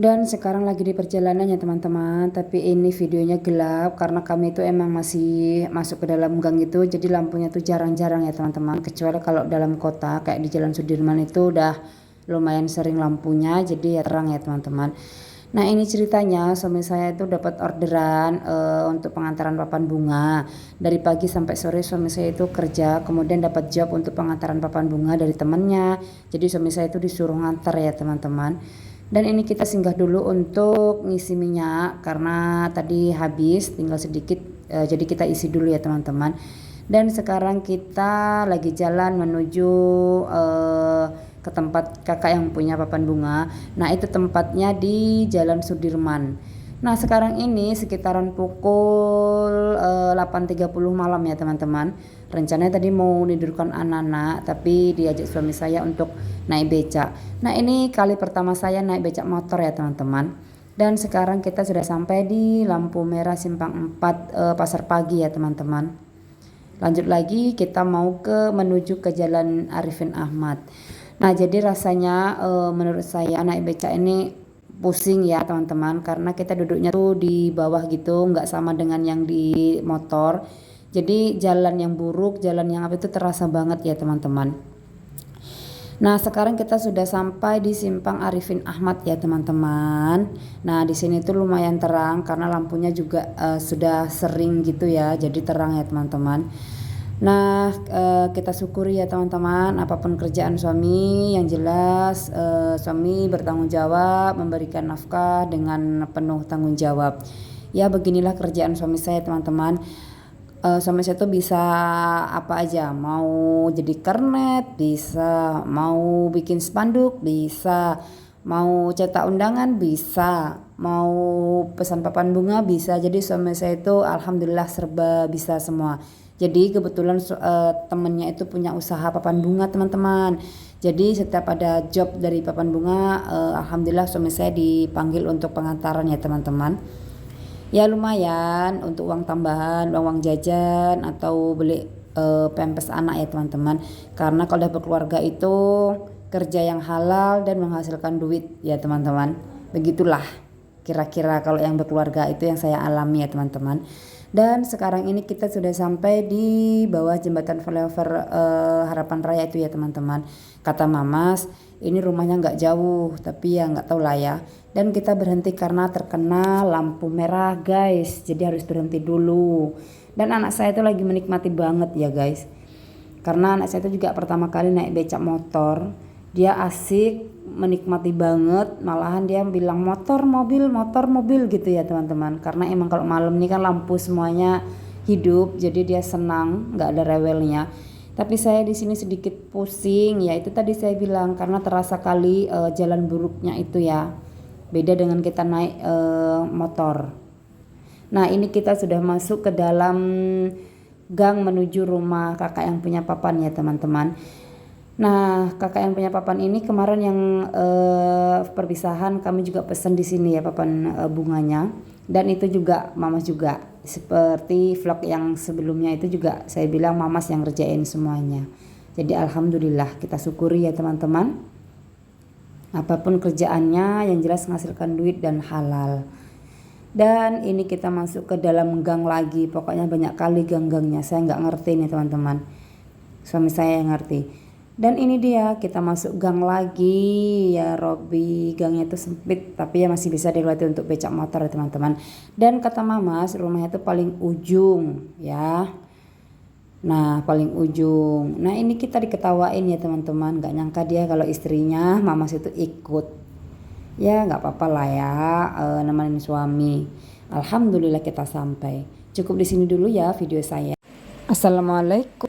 Dan sekarang lagi di perjalanan ya teman-teman, tapi ini videonya gelap karena kami itu emang masih masuk ke dalam gang itu, jadi lampunya tuh jarang-jarang ya teman-teman, kecuali kalau dalam kota kayak di Jalan Sudirman itu udah lumayan sering lampunya, jadi ya terang ya teman-teman. Nah ini ceritanya suami saya itu dapat orderan untuk pengantaran papan bunga. Dari pagi sampai sore suami saya itu kerja, kemudian dapat job untuk pengantaran papan bunga dari temannya. Jadi suami saya itu disuruh ngantar ya teman-teman. Dan ini kita singgah dulu untuk ngisi minyak karena tadi habis tinggal sedikit, jadi kita isi dulu ya teman-teman. Dan sekarang kita lagi jalan menuju ke tempat kakak yang punya papan bunga. Nah itu tempatnya di Jalan Sudirman. Nah sekarang ini sekitaran pukul 8.30 malam ya teman-teman. Rencananya tadi mau tidurkan anak-anak, tapi diajak suami saya untuk naik becak. Nah ini kali pertama saya naik becak motor ya teman-teman. Dan sekarang kita sudah sampai di lampu merah simpang 4 Pasar Pagi ya teman-teman. Lanjut lagi kita mau menuju ke Jalan Arifin Ahmad. Nah jadi rasanya menurut saya naik becak ini pusing ya teman-teman, karena kita duduknya tuh di bawah gitu, nggak sama dengan yang di motor. Jadi jalan yang buruk, jalan yang apa itu terasa banget ya teman-teman. Nah sekarang kita sudah sampai di simpang Arifin Ahmad ya teman-teman. Nah di sini tuh lumayan terang karena lampunya juga sudah sering gitu ya, jadi terang ya teman-teman. Nah kita syukuri ya teman-teman, apapun kerjaan suami, yang jelas suami bertanggung jawab, memberikan nafkah dengan penuh tanggung jawab. Ya beginilah kerjaan suami saya teman-teman. Suami saya tuh bisa apa aja, mau jadi kernet bisa, mau bikin spanduk bisa, mau cetak undangan bisa, mau pesan papan bunga bisa. Jadi suami saya itu alhamdulillah serba bisa semua. Jadi kebetulan temennya itu punya usaha papan bunga teman-teman. Jadi setiap ada job dari papan bunga, alhamdulillah suami saya dipanggil untuk pengantaran ya teman-teman. Ya lumayan untuk uang tambahan, uang jajan atau beli pampers anak ya teman-teman. Karena kalau udah berkeluarga itu kerja yang halal dan menghasilkan duit ya teman-teman. Begitulah kira-kira kalau yang berkeluarga itu yang saya alami ya teman-teman. Dan sekarang ini kita sudah sampai di bawah jembatan flyover Harapan Raya itu ya teman-teman. Kata Mamas, ini rumahnya nggak jauh, tapi ya nggak tahu lah ya. Dan kita berhenti karena terkena lampu merah guys, jadi harus berhenti dulu. Dan anak saya itu lagi menikmati banget ya guys, karena anak saya itu juga pertama kali naik becak motor. Dia asik, menikmati banget, malahan dia bilang motor mobil gitu ya teman-teman. Karena emang kalau malam ini kan lampu semuanya hidup, jadi dia senang, nggak ada rewelnya. Tapi saya di sini sedikit pusing, ya itu tadi saya bilang karena terasa kali jalan buruknya itu ya. Beda dengan kita naik motor. Nah ini kita sudah masuk ke dalam gang menuju rumah kakak yang punya papan ya teman-teman. Nah kakak yang punya papan ini kemarin yang perpisahan kami juga pesan di sini ya papan bunganya. Dan itu juga Mamas juga, seperti vlog yang sebelumnya itu juga saya bilang Mamas yang ngerjain semuanya. Jadi alhamdulillah kita syukuri ya teman-teman. Apapun kerjaannya yang jelas menghasilkan duit dan halal. Dan ini kita masuk ke dalam gang lagi. Pokoknya banyak kali gang-gangnya. Saya nggak ngerti nih teman-teman. Suami saya yang ngerti. Dan ini dia kita masuk gang lagi. Ya Robby, gangnya itu sempit. Tapi ya masih bisa dilewati untuk becak motor ya teman-teman. Dan kata Mamas rumahnya itu paling ujung ya. Nah paling ujung. Nah ini kita diketawain ya teman-teman. Gak nyangka dia kalau istrinya Mamas itu ikut. Ya gak apa-apa lah ya, nemenin suami. Alhamdulillah kita sampai. Cukup di sini dulu ya video saya. Assalamualaikum.